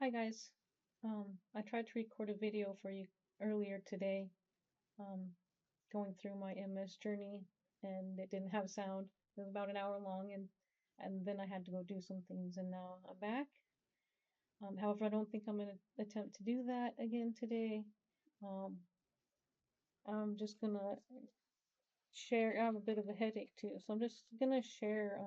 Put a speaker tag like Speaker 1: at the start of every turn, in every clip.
Speaker 1: Hi guys. I tried to record a video for you earlier today, um, going through my MS journey, and it didn't have sound. It was about an hour long, and then I had to go do some things, and now I'm back. However, I don't think I'm gonna attempt to do that again today. Um, I'm just gonna share. I have a bit of a headache too, so I'm just gonna share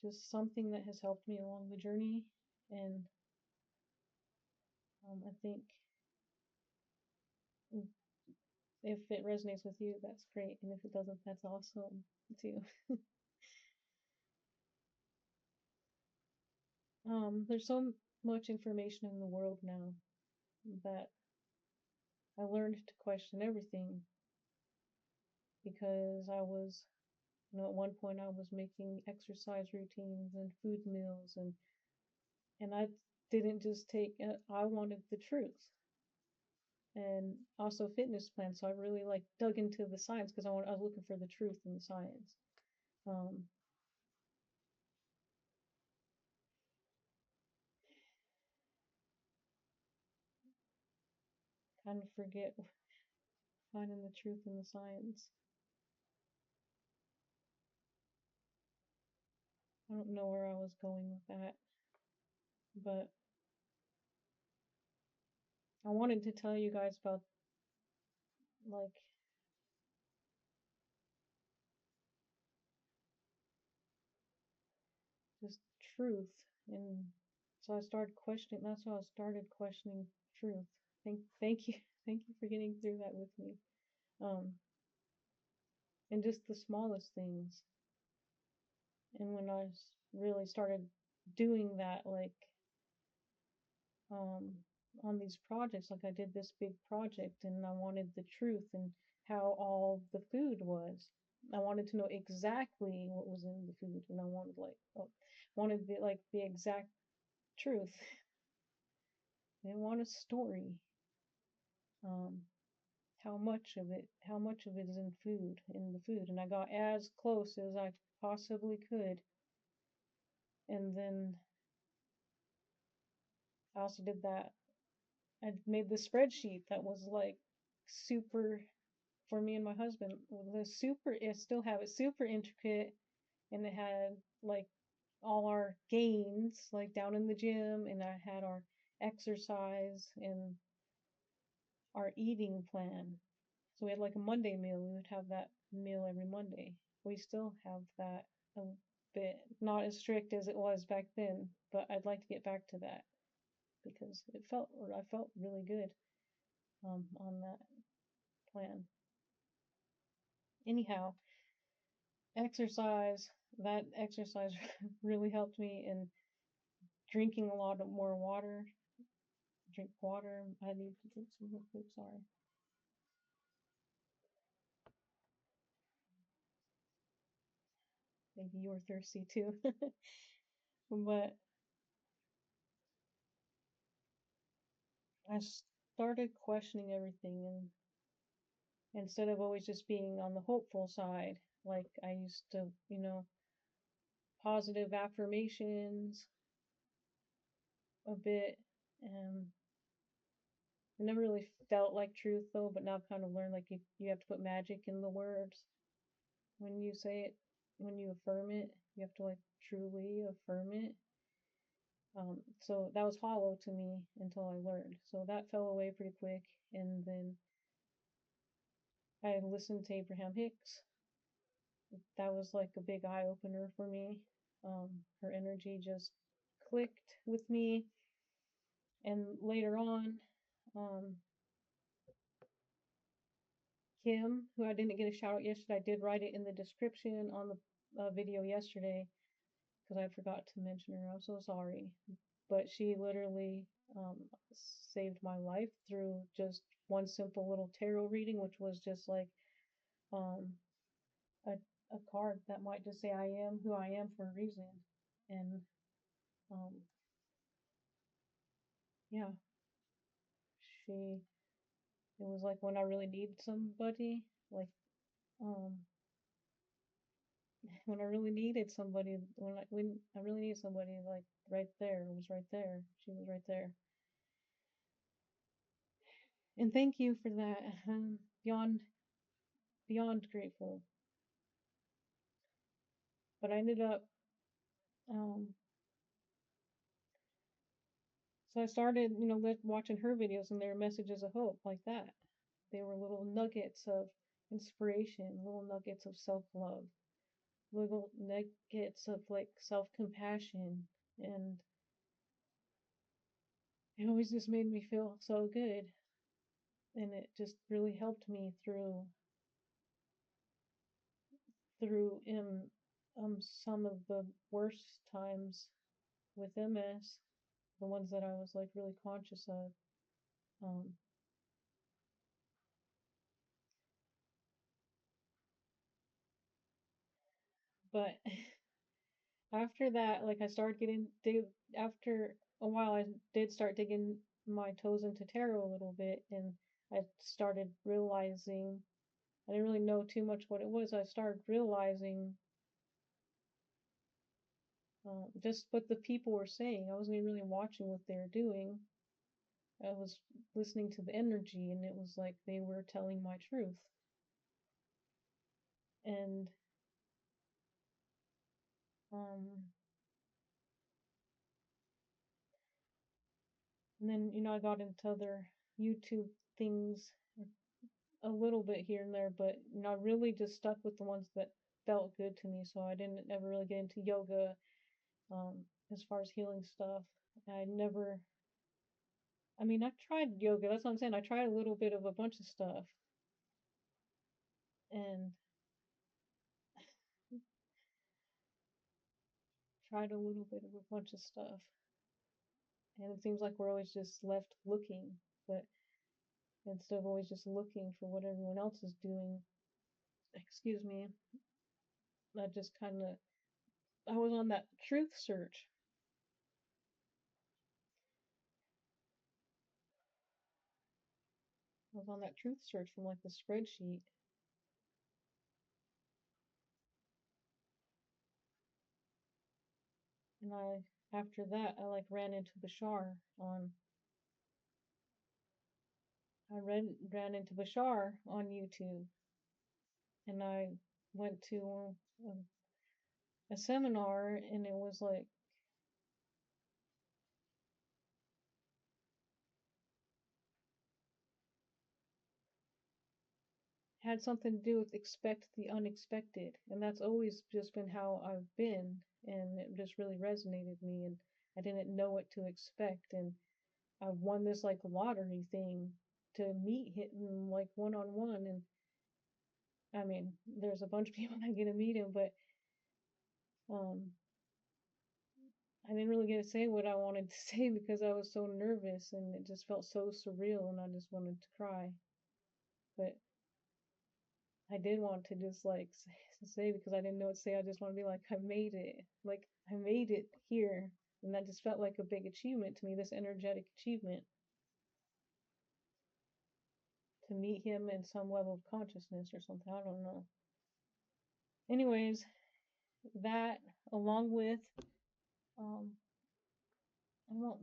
Speaker 1: just something that has helped me along the journey, and I think. If it resonates with you, that's great. And if it doesn't, that's awesome too. There's so much information in the world now that I learned to question everything because at one point I was making exercise routines and food meals and I didn't just take it, I wanted the truth and also fitness plans. So I really like dug into the science because I was looking for the truth in the science. Um, Kind of forget finding the truth in the science. I don't know where I was going with that, but I wanted to tell you guys about like just truth. And so I started questioning, that's why I started questioning truth. Thank you. Thank you for getting through that with me. Um, and just the smallest things. And when really started doing that, like um, on these projects, like I did this big project and I wanted the truth and how all the food was. I wanted to know exactly what was in the food, and I wanted wanted the exact truth. I didn't want a story. Um, how much of it is in the food, and I got as close as I possibly could. And then I also did that. I made the spreadsheet that was like super for me and my husband. I still have it super intricate, and it had like all our gains like down in the gym, and I had our exercise and our eating plan. So we had like a Monday meal. We would have that meal every Monday. We still have that a bit, not as strict as it was back then, but I'd like to get back to that because I felt really good on that plan. Anyhow, exercise, that exercise really helped me in drinking a lot more water. Drink water. I need to drink some real quick, sorry. Maybe you were thirsty too. But I started questioning everything, and instead of always just being on the hopeful side, like I used to, positive affirmations a bit. And I never really felt like truth though, but now I've kind of learned like you have to put magic in the words when you say it, when you affirm it, you have to like truly affirm it. So that was hollow to me until I learned. So that fell away pretty quick. And then I listened to Abraham Hicks. That was like a big eye opener for me. Her energy just clicked with me. And later on, um, Kim, who I didn't get a shout out yesterday, I did write it in the description on the video yesterday because I forgot to mention her. I'm so sorry. But she literally saved my life through just one simple little tarot reading, which was just like um, a, a card that might just say, I am who I am for a reason. And um, yeah, she, it was like when I really needed somebody, like, um, when I really needed somebody, when I really needed somebody, like right there, it was right there. She was right there. And thank you for that. Beyond beyond grateful. But I ended up um so I started, watching her videos, and they were messages of hope like that. They were little nuggets of inspiration, little nuggets of self-love, little nuggets of like self-compassion, and it always just made me feel so good, and it just really helped me through some of the worst times with MS, the ones that I was like really conscious of. Um, but after that, like I started after a while, I did start digging my toes into tarot a little bit, and I started realizing I didn't really know too much what it was. I started realizing just what the people were saying. I wasn't even really watching what they were doing. I was listening to the energy, and it was like they were telling my truth. And um, and then I got into other YouTube things a little bit here and there, but I really just stuck with the ones that felt good to me. So I didn't ever really get into yoga, as far as healing stuff. I never, I mean, I tried yoga. That's what I'm saying. I tried a little bit of a bunch of stuff, and tried a little bit of a bunch of stuff, and it seems like we're always just left looking, but instead of always just looking for what everyone else is doing, excuse me, I just kind of, I was on that truth search. I was on that truth search from like the spreadsheet. And after that, I like ran into Bashar on, ran into Bashar on YouTube, and I went to a seminar, and it was like, had something to do with expect the unexpected. And that's always just been how I've been. And it just really resonated with me. And I didn't know what to expect. And I won this like lottery thing to meet him like one on one. And I mean, there's a bunch of people that get to meet him, but um, I didn't really get to say what I wanted to say because I was so nervous, and it just felt so surreal, and I just wanted to cry. But I did want to just like say, because I didn't know what to say. I just want to be like, I made it. Like, I made it here. And that just felt like a big achievement to me, this energetic achievement, to meet him in some level of consciousness or something. I don't know. Anyways, that along with um I want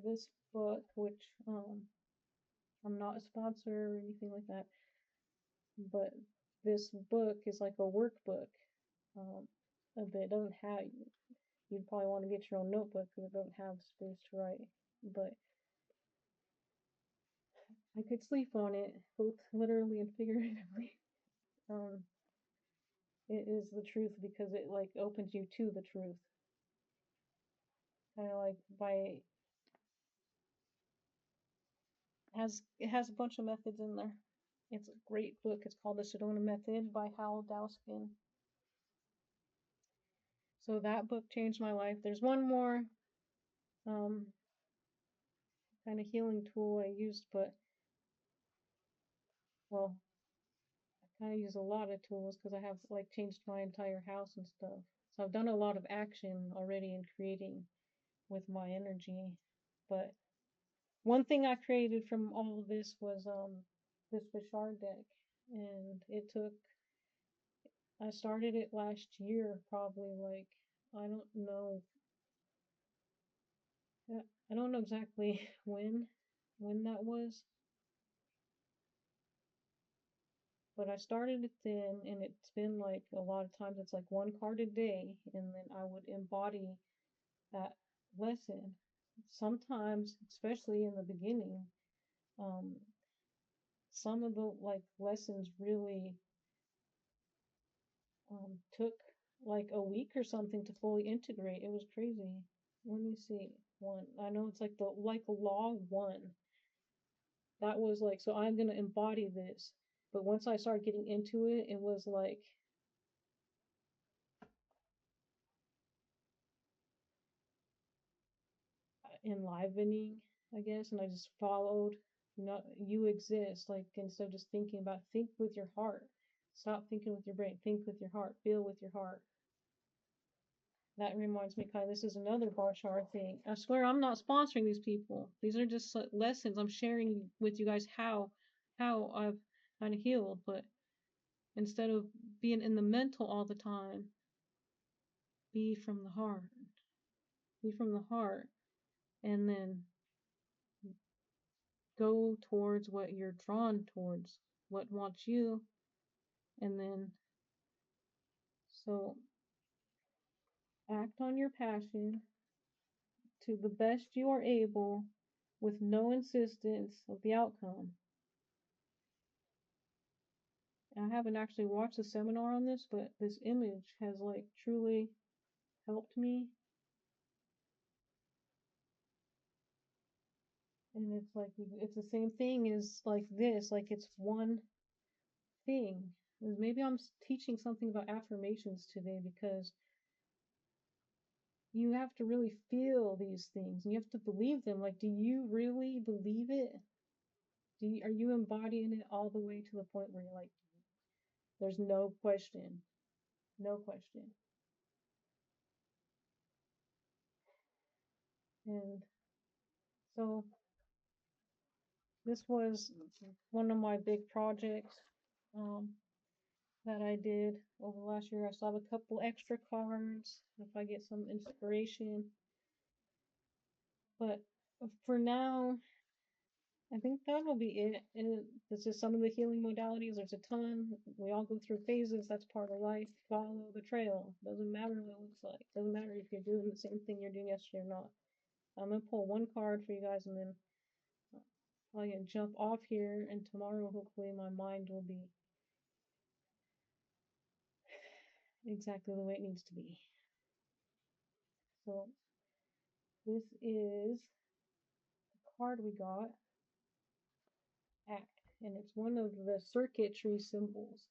Speaker 1: this book, which I'm not a sponsor or anything like that, but this book is like a workbook. Um, but it doesn't have, you'd probably want to get your own notebook because it doesn't have space to write. But I could sleep on it, both literally and figuratively. Um, it is the truth because it like opens you to the truth. Kind of like by it has a bunch of methods in there. It's a great book. It's called The Sedona Method by Hal Dowskin. So that book changed my life. There's one more um, kind of healing tool I used, but well, I kind of use a lot of tools because I have like changed my entire house and stuff. So I've done a lot of action already in creating with my energy. But one thing I created from all of this was this Bashar deck, and it took I started it last year, probably like, I don't know, I don't know exactly when that was, but I started it then, and it's been like a lot of times it's like one card a day, and then I would embody that lesson. Sometimes, especially in the beginning, um, some of the like lessons really took like a week or something to fully integrate. It was crazy. Let me see. One, I know it's like the like law one. That was like, so I'm gonna embody this. But once I started getting into it, it was like enlivening, I guess, and I just followed. No, you exist. Like instead of just thinking about, think with your heart. Stop thinking with your brain. Think with your heart. Feel with your heart. That reminds me, Kai, this is another Bashar thing. I swear I'm not sponsoring these people. These are just lessons I'm sharing with you guys how I've kind of healed. But instead of being in the mental all the time, be from the heart. Be from the heart, and then go towards what you're drawn towards, what wants you, and then so act on your passion to the best you are able with no insistence of the outcome. I haven't actually watched a seminar on this, but this image has like truly helped me. And it's like, it's the same thing as like this, like it's one thing. Maybe I'm teaching something about affirmations today because you have to really feel these things and you have to believe them. Like, do you really believe it? Are you embodying it all the way to the point where you're like, there's no question, no question. And so this was one of my big projects um, that I did over last year. I still have a couple extra cards if I get some inspiration. But for now, I think that'll be it. And this is some of the healing modalities. There's a ton. We all go through phases. That's part of life. Follow the trail. Doesn't matter what it looks like. Doesn't matter if you're doing the same thing you're doing yesterday or not. I'm gonna pull one card for you guys, and then I'm gonna jump off here. And tomorrow, hopefully, my mind will be exactly the way it needs to be. So this is the card we got. Act, and it's one of the circuitry symbols.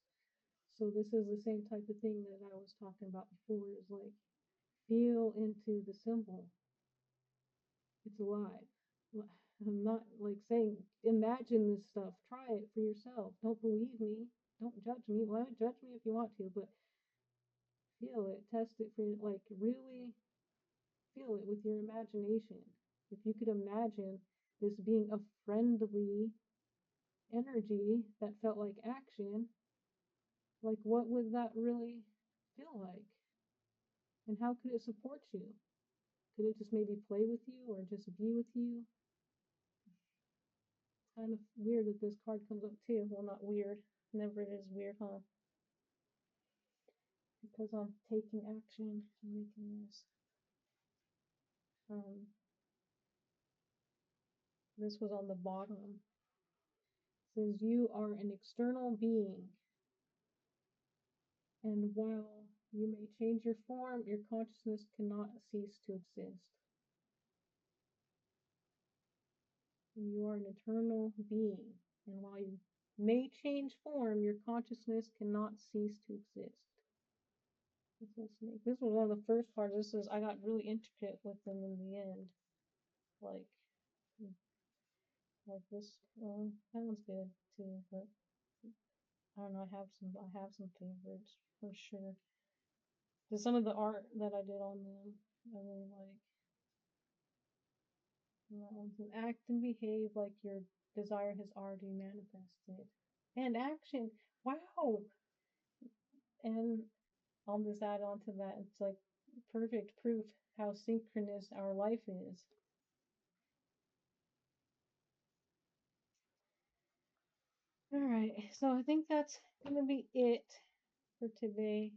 Speaker 1: So this is the same type of thing that I was talking about before, is like feel into the symbol. It's alive. I'm not like saying imagine this stuff. Try it for yourself. Don't believe me. Don't judge me. Well, judge me if you want to, but feel it, test it for like really feel it with your imagination. If you could imagine this being a friendly energy that felt like action, like what would that really feel like? And how could it support you? Could it just maybe play with you or just be with you? Kind of weird that this card comes up too. Well, not weird. Never it is weird, huh? Because I'm taking action and making this. Um, this was on the bottom. It says you are an external being, and while you may change your form, your consciousness cannot cease to exist. You are an eternal being, and while you may change form, your consciousness cannot cease to exist. This was one of the first parts. This is I got really intricate with them in the end. Like, like this. That one's good too, but I don't know. I have some favorites for sure. Cause some of the art that I did on them, I really like. And that one's an act and behave like your desire has already manifested. And action. Wow. And I'll just add on to that. It's like perfect proof how synchronous our life is. All right, so I think that's gonna be it for today.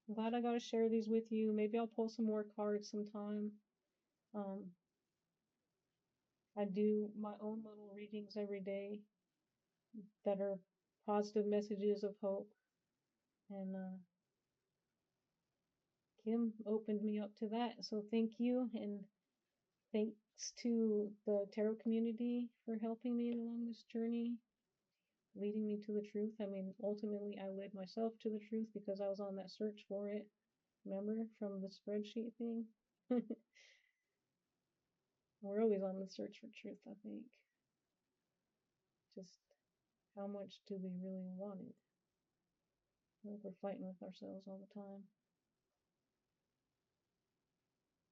Speaker 1: I'm glad I got to share these with you. Maybe I'll pull some more cards sometime. Um, I do my own little readings every day that are positive messages of hope. And Kim opened me up to that. So thank you. And thanks to the tarot community for helping me along this journey, leading me to the truth. I mean, ultimately, I led myself to the truth because I was on that search for it. Remember from the spreadsheet thing? We're always on the search for truth, I think. Just how much do we really want it? Like we're fighting with ourselves all the time.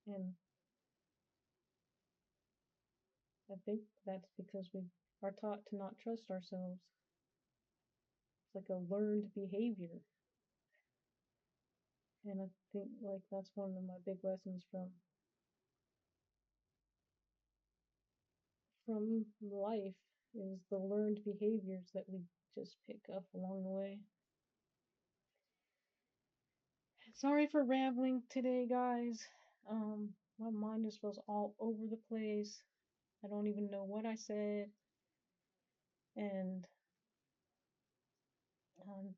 Speaker 1: And I think that's because we are taught to not trust ourselves. It's like a learned behavior. And I think like that's one of my big lessons from life is the learned behaviors that we just pick up along the way. Sorry for rambling today, guys. My mind just feels all over the place. I don't even know what I said. And um,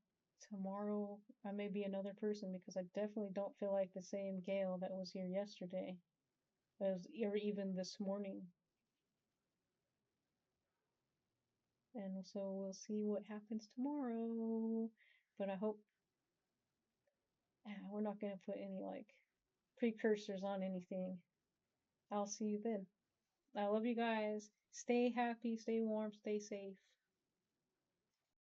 Speaker 1: tomorrow I may be another person because I definitely don't feel like the same Gail that was here yesterday, as or even this morning. And so we'll see what happens tomorrow. But I hope we're not going to put any like precursors on anything. I'll see you then. I love you guys. Stay happy, stay warm, stay safe.